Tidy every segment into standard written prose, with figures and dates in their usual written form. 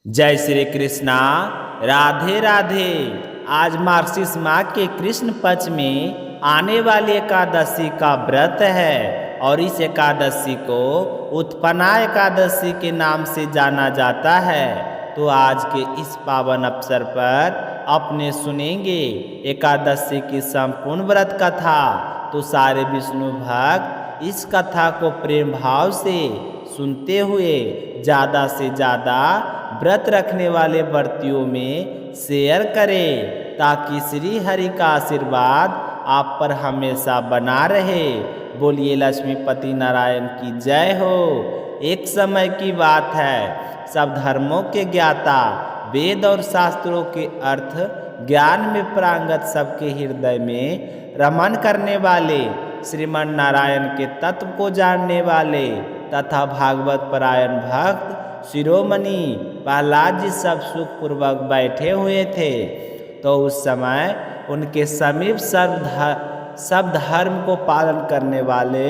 जय श्री कृष्णा। राधे राधे। आज मार्गशीर्ष माह के कृष्ण पक्ष में आने वाली एकादशी का व्रत है और इस एकादशी को उत्पन्ना एकादशी के नाम से जाना जाता है। तो आज के इस पावन अवसर पर अपने सुनेंगे एकादशी की संपूर्ण व्रत कथा। तो सारे विष्णु भक्त इस कथा को प्रेम भाव से सुनते हुए ज़्यादा से ज़्यादा व्रत रखने वाले व्रतियों में शेयर करें ताकि श्री हरि का आशीर्वाद आप पर हमेशा बना रहे। बोलिए लक्ष्मीपति नारायण की जय हो। एक समय की बात है, सब धर्मों के ज्ञाता वेद और शास्त्रों के अर्थ ज्ञान में प्रांगत सबके हृदय में रमन करने वाले श्रीमन नारायण के तत्व को जानने वाले तथा भागवत परायण भक्त शिरोमणि प्रहलाद जी सब सुख पूर्वक बैठे हुए थे। तो उस समय उनके समीप सब धर्म को पालन करने वाले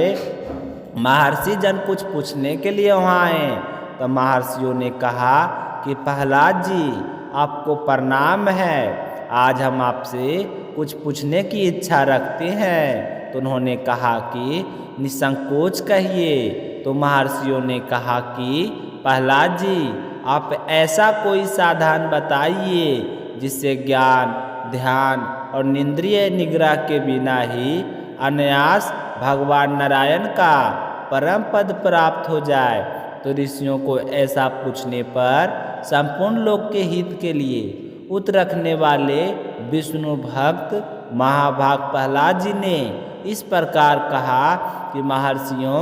महर्षि जन कुछ पूछने के लिए वहाँ आए। तो महर्षियों ने कहा कि प्रहलाद जी आपको प्रणाम है, आज हम आपसे कुछ पूछने की इच्छा रखते हैं। तो उन्होंने कहा कि निसंकोच कहिए। तो महर्षियों ने कहा कि प्रहलाद जी आप ऐसा कोई साधन बताइए जिससे ज्ञान ध्यान और इंद्रिय निग्रह के बिना ही अनायास भगवान नारायण का परम पद प्राप्त हो जाए। तो ऋषियों को ऐसा पूछने पर संपूर्ण लोक के हित के लिए उत्तर रखने वाले विष्णु भक्त महाभाग प्रहलाद जी ने इस प्रकार कहा कि महर्षियों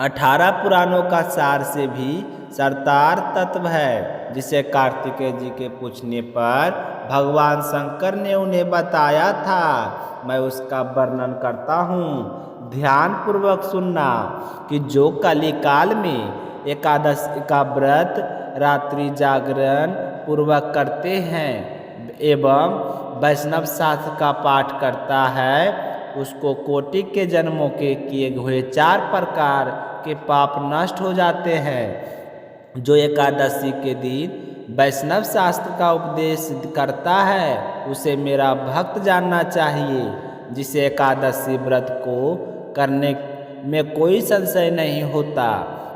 18 पुराणों का सार से भी सरतार तत्व है, जिसे कार्तिकेय जी के पूछने पर भगवान शंकर ने उन्हें बताया था। मैं उसका वर्णन करता हूँ, ध्यान पूर्वक सुनना कि जो कलिकाल में एकादशी का व्रत रात्रि जागरण पूर्वक करते हैं एवं वैष्णव शास्त्र का पाठ करता है, उसको कोटि के जन्मों के किए हुए 4 प्रकार के पाप नष्ट हो जाते हैं। जो एकादशी के दिन वैष्णव शास्त्र का उपदेश करता है उसे मेरा भक्त जानना चाहिए, जिसे एकादशी व्रत को करने में कोई संशय नहीं होता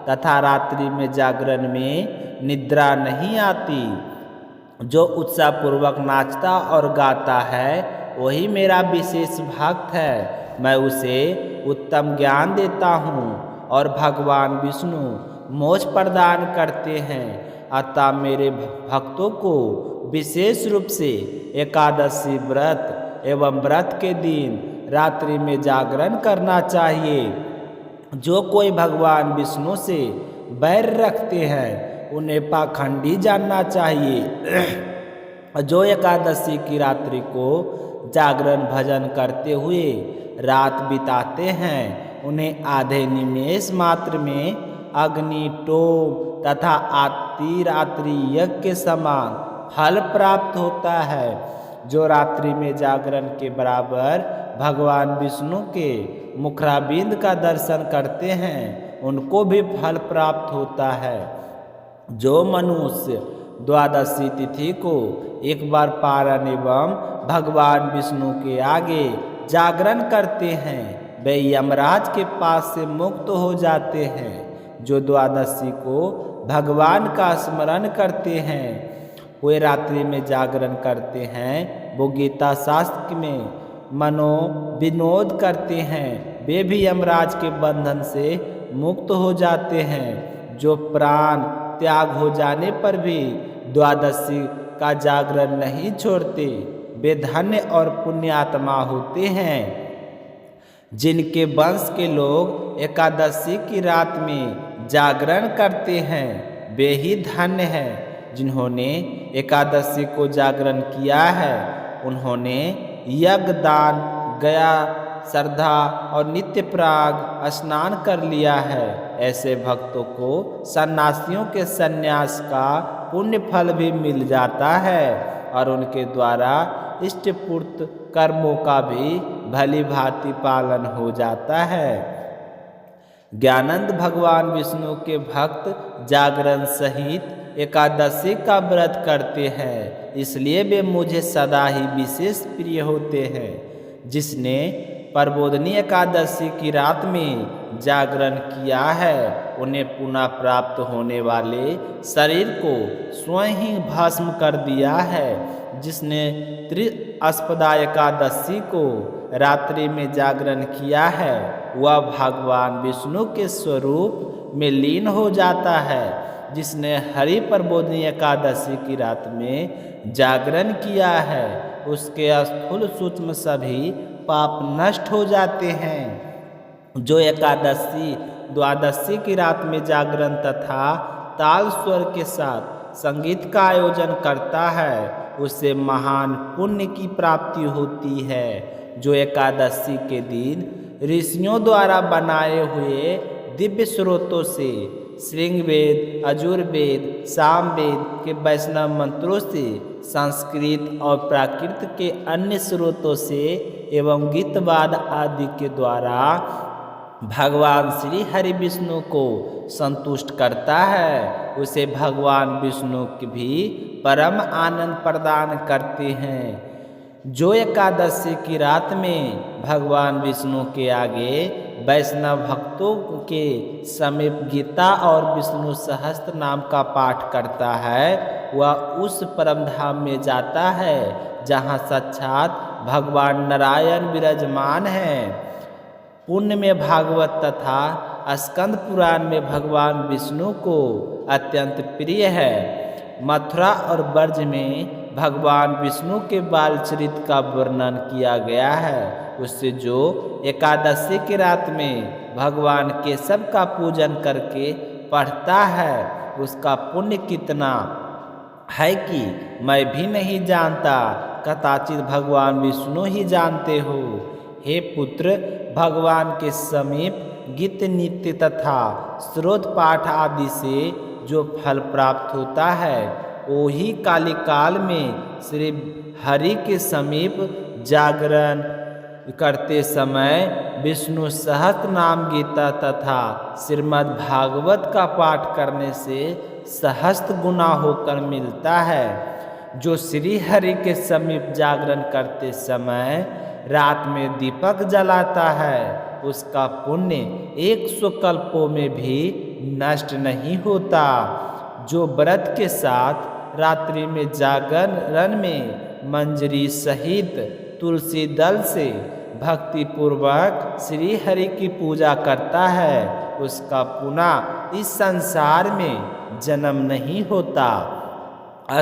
तथा रात्रि में जागरण में निद्रा नहीं आती। जो उत्साहपूर्वक नाचता और गाता है वही मेरा विशेष भक्त है। मैं उसे उत्तम ज्ञान देता हूँ और भगवान विष्णु मोक्ष प्रदान करते हैं। अतः मेरे भक्तों को विशेष रूप से एकादशी व्रत एवं व्रत के दिन रात्रि में जागरण करना चाहिए। जो कोई भगवान विष्णु से बैर रखते हैं उन्हें पाखंडी जानना चाहिए। जो एकादशी की रात्रि को जागरण भजन करते हुए रात बिताते हैं उन्हें आधे निमेष मात्र में अग्नि टोम तथा रात्रि यज्ञ के समान फल प्राप्त होता है। जो रात्रि में जागरण के बराबर भगवान विष्णु के मुखराबिंद का दर्शन करते हैं उनको भी फल प्राप्त होता है। जो मनुष्य द्वादशी तिथि को एक बार पारण एवं भगवान विष्णु के आगे जागरण करते हैं वे यमराज के पास से मुक्त हो जाते हैं। जो द्वादशी को भगवान का स्मरण करते हैं वे रात्रि में जागरण करते हैं, वो गीता शास्त्र में मनो विनोद करते हैं, वे भी यमराज के बंधन से मुक्त हो जाते हैं। जो प्राण त्याग हो जाने पर भी द्वादशी का जागरण नहीं छोड़ते वे धन्य और पुण्यात्मा होते हैं। जिनके वंश के लोग एकादशी की रात में जागरण करते हैं वे ही धन्य हैं। जिन्होंने एकादशी को जागरण किया है उन्होंने यज्ञ दान गया श्रद्धा और नित्य प्राग स्नान कर लिया है। ऐसे भक्तों को सन्यासियों के सन्यास का पुण्य फल भी मिल जाता है और उनके द्वारा इष्टपूर्त कर्मों का भी भली भांति पालन हो जाता है। ज्ञानंद भगवान विष्णु के भक्त जागरण सहित एकादशी का व्रत करते हैं, इसलिए वे मुझे सदा ही विशेष प्रिय होते हैं। जिसने प्रबोधनी एकादशी की रात में जागरण किया है, उन्हें पुनः प्राप्त होने वाले शरीर को स्वयं ही भस्म कर दिया है। जिसने त्रिस्पदा एकादशी को रात्रि में जागरण किया है, वह भगवान विष्णु के स्वरूप में लीन हो जाता है। जिसने हरि प्रबोधनी एकादशी की रात में जागरण किया है, उसके स्थूल सूक्ष्म सभी पाप नष्ट हो जाते हैं। जो एकादशी द्वादशी की रात में जागरण तथा ताल स्वर के साथ संगीत का आयोजन करता है, उसे महान पुण्य की प्राप्ति होती है। जो एकादशी के दिन ऋषियों द्वारा बनाए हुए दिव्य स्रोतों से श्रृंगवेद, अजुर्वेद, सामवेद के वैष्णव मंत्रों से, संस्कृत और प्राकृत के अन्य स्रोतों से एवं गीतवाद आदि के द्वारा भगवान श्री हरि विष्णु को संतुष्ट करता है, उसे भगवान विष्णु भी परम आनंद प्रदान करते हैं। जो एकादशी की रात में भगवान विष्णु के आगे वैष्णव भक्तों के समीप गीता और विष्णु सहस्त्र नाम का पाठ करता है, वह उस परम धाम में जाता है जहाँ साक्षात भगवान नारायण विराजमान हैं। पुण्य में भागवत तथा स्कंद पुराण में भगवान विष्णु को अत्यंत प्रिय है। मथुरा और ब्रज में भगवान विष्णु के बाल चरित्र का वर्णन किया गया है। उससे जो एकादशी की रात में भगवान केशव का पूजन करके पढ़ता है, उसका पुण्य कितना है कि मैं भी नहीं जानता, कदाचित भगवान विष्णु ही जानते हो। हे पुत्र, भगवान के समीप गीत नित्य तथा स्रोत पाठ आदि से जो फल प्राप्त होता है, वही काली काल में श्री हरि के समीप जागरण करते समय विष्णु सहस्त्र नाम गीता तथा श्रीमद् भागवत का पाठ करने से सहस्त्र गुना होकर मिलता है। जो श्री हरि के समीप जागरण करते समय रात में दीपक जलाता है, उसका पुण्य 100 कल्पों में भी नष्ट नहीं होता। जो व्रत के साथ रात्रि में जागरण में मंजरी सहित तुलसी दल से भक्ति पूर्वक श्री हरि की पूजा करता है, उसका पुनः इस संसार में जन्म नहीं होता।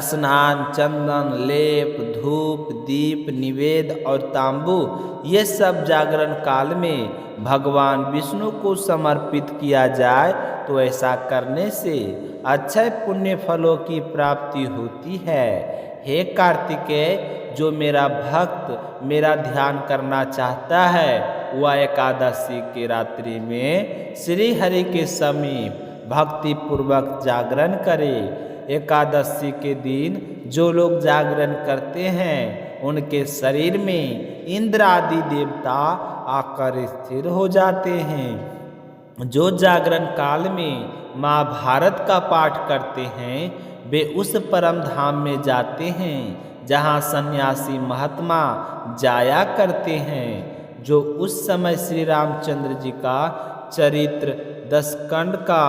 स्नान, चंदन, लेप, धूप, दीप, निवेद और तांबू, ये सब जागरण काल में भगवान विष्णु को समर्पित किया जाए तो ऐसा करने से अक्षय पुण्य फलों की प्राप्ति होती है। हे कार्तिकेय, जो मेरा भक्त मेरा ध्यान करना चाहता है, वह एकादशी की रात्रि में श्री हरि के समीप भक्ति पूर्वक जागरण करे। एकादशी के दिन जो लोग जागरण करते हैं, उनके शरीर में इंद्र आदि देवता आकर स्थिर हो जाते हैं। जो जागरण काल में महाभारत का पाठ करते हैं, वे उस परम धाम में जाते हैं जहाँ सन्यासी महात्मा जाया करते हैं। जो उस समय श्री रामचंद्र जी का चरित्र 10 स्कंद का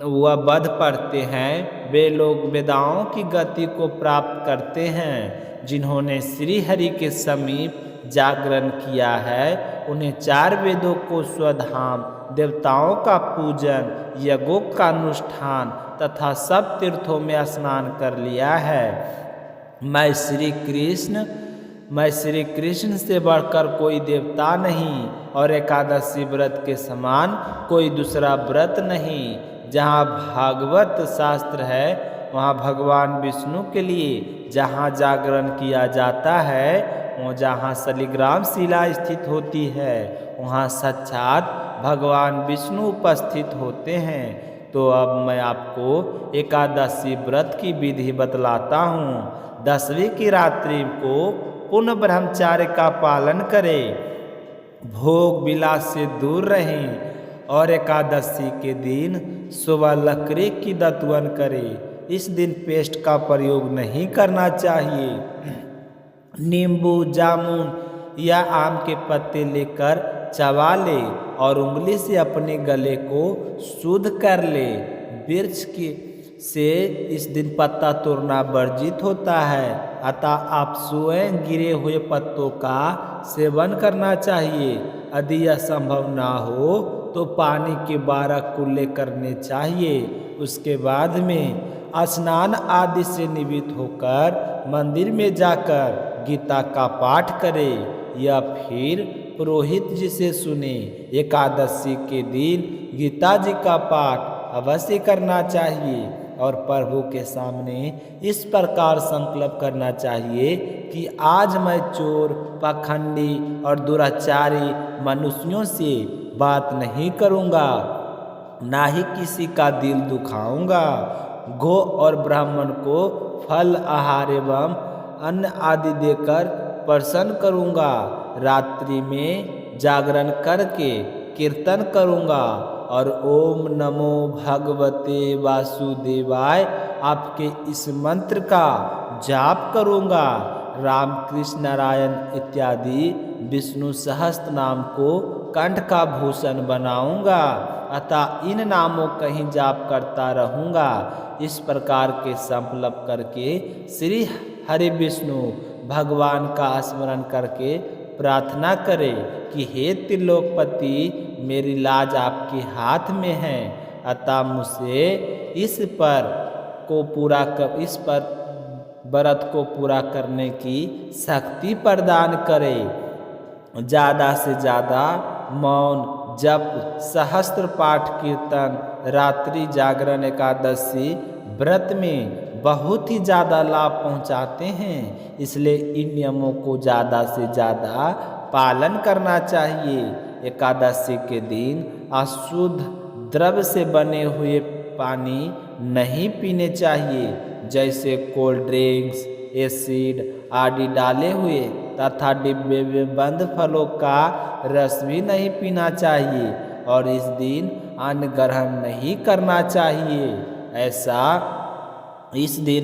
वह वध पढ़ते हैं, वे लोग वेदाओं की गति को प्राप्त करते हैं। जिन्होंने श्री हरि के समीप जागरण किया है, उन्हें 4 वेदों को स्वधाम, देवताओं का पूजन, यज्ञों का अनुष्ठान तथा सब तीर्थों में स्नान कर लिया है। मैं श्री कृष्ण से बढ़कर कोई देवता नहीं और एकादशी व्रत के समान कोई दूसरा व्रत नहीं। जहाँ भागवत शास्त्र है, वहाँ भगवान विष्णु के लिए जहाँ जागरण किया जाता है, वहाँ जहाँ शालिग्राम शिला स्थित होती है, वहाँ साक्षात भगवान विष्णु उपस्थित होते हैं। तो अब मैं आपको एकादशी व्रत की विधि बतलाता हूँ। 10वीं की रात्रि को पूर्ण ब्रह्मचार्य का पालन करें, भोग विलास से दूर रहें, और एकादशी के दिन सुबह लकड़ी की दतवन करें। इस दिन पेस्ट का प्रयोग नहीं करना चाहिए। नींबू, जामुन या आम के पत्ते लेकर चबा ले और उंगली से अपने गले को शुद्ध कर ले। वृक्ष के से इस दिन पत्ता तोड़ना वर्जित होता है, अतः आप स्वयं गिरे हुए पत्तों का सेवन करना चाहिए। यदि यह संभव ना हो तो पानी के 12 कुल्ले करने चाहिए। उसके बाद में स्नान आदि से निवृत्त होकर मंदिर में जाकर गीता का पाठ करें या फिर पुरोहित जी से सुने। एकादशी के दिन गीता जी का पाठ अवश्य करना चाहिए और प्रभु के सामने इस प्रकार संकल्प करना चाहिए कि आज मैं चोर, पाखंडी और दुराचारी मनुष्यों से बात नहीं करूँगा, ना ही किसी का दिल दुखाऊंगा। गो और ब्राह्मण को फल, आहार एवं अन्न आदि देकर प्रसन्न करूँगा। रात्रि में जागरण करके कीर्तन करूँगा और ओम नमो भगवते वासुदेवाय आपके इस मंत्र का जाप करूँगा। राम, कृष्ण, नारायण इत्यादि विष्णु सहस्त्र नाम को कंठ का भूषण बनाऊँगा, अतः इन नामों का ही जाप करता रहूँगा। इस प्रकार के संकल्प करके श्री हरि विष्णु भगवान का स्मरण करके प्रार्थना करें कि हे त्रिलोकपति, मेरी लाज आपके हाथ में है, अतः मुझे इस व्रत को पूरा करने की शक्ति प्रदान करें। ज़्यादा से ज़्यादा मौन, जप, सहस्त्र पाठ, कीर्तन, रात्रि जागरण एकादशी व्रत में बहुत ही ज़्यादा लाभ पहुंचाते हैं। इसलिए इन नियमों को ज़्यादा से ज़्यादा पालन करना चाहिए। एकादशी के दिन अशुद्ध द्रव्य से बने हुए पानी नहीं पीने चाहिए, जैसे कोल्ड ड्रिंक्स, एसिड आदि डाले हुए तथा डिब्बे में बंद फलों का रस भी नहीं पीना चाहिए और इस दिन अन्न ग्रहण नहीं करना चाहिए। ऐसा इस दिन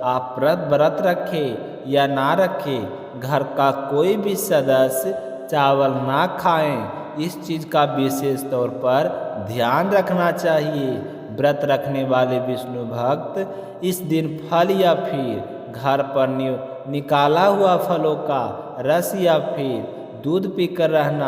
आप व्रत रखें या ना रखें, घर का कोई भी सदस्य चावल ना खाएं। इस चीज़ का विशेष तौर पर ध्यान रखना चाहिए। व्रत रखने वाले विष्णु भक्त इस दिन फल या फिर घर पर निकाला हुआ फलों का रस या फिर दूध पीकर रहना